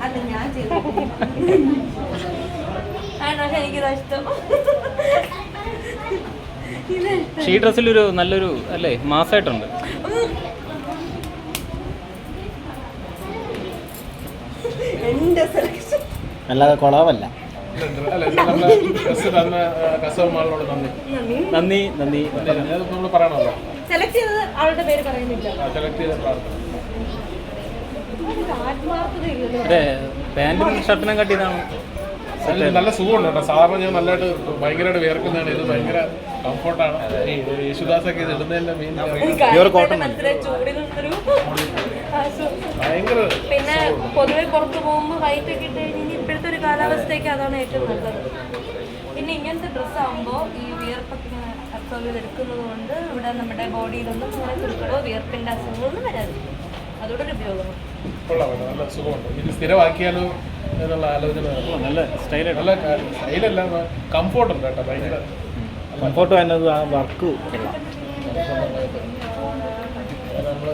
അത് ഞാൻ എനിക്കിതാ ഇഷ്ടം. ഈ ഡ്രസ്സിലൊരു നല്ലൊരു അല്ലേ മാസമായിട്ടുണ്ട്. എന്റെ സെലക്ഷൻ അല്ലാതെ കുളവല്ല. നന്ദി നന്ദി. പറയണല്ലോ. സെലക്ട് ചെയ്തത് ആളുടെ പേര് പറയുന്നില്ല. പാന്റും ഷർട്ടിനും കട്ടിയതാണ്. നല്ല സുഖമുണ്ട് കേട്ടോ. സാധാരണ ഞാൻ നല്ലതായിട്ട് ഭയങ്കരമായിട്ട് വിയർക്കുന്നതാണ്. ഇത് ഭയങ്കര കംഫർട്ടാണ്. യേശുദാസൊക്കെ ഇത് ഇടുന്നതിന്റെ മെയിൻ പ്യൂർ കോട്ടൺ. ഭയങ്കര. പിന്നെ പൊതുവെ പുറത്ത് പോകുമ്പോൾ വൈറ്റ് ഒക്കെ ഇട്ട് കഴിഞ്ഞാൽ ഇപ്പോഴത്തെ ഒരു കാലാവസ്ഥയ്ക്ക് അതാണ് ഏറ്റവും നല്ലത്. പിന്നെ ഇങ്ങനത്തെ ഡ്രസ്സ് ആകുമ്പോൾ ഈ വിയർപ്പൊക്കെ ഇങ്ങനെ അബ്സോർവ് ചെയ്തെടുക്കുന്നത് കൊണ്ട് ഇവിടെ നമ്മുടെ ബോഡിയിലൊന്നും അങ്ങനെ കുരുക്കളോ വിയർപ്പിന്റെ അസുഖങ്ങളൊന്നും വരാതിരിക്കും. അതോടെ ഒരു ഉപയോഗമാണ്. നല്ല സുഖമുണ്ട്. ഇത് സ്ഥിരമാക്കിയാലോ എന്നുള്ള ആലോചന. നല്ല സ്റ്റൈലാണ്. നല്ല സ്റ്റൈലല്ല, കംഫോർട്ട് ഉണ്ട് കേട്ടോ. ഭയങ്കര കംഫോർട്ട് വരുന്നത് ആ വർക്ക് നമ്മൾ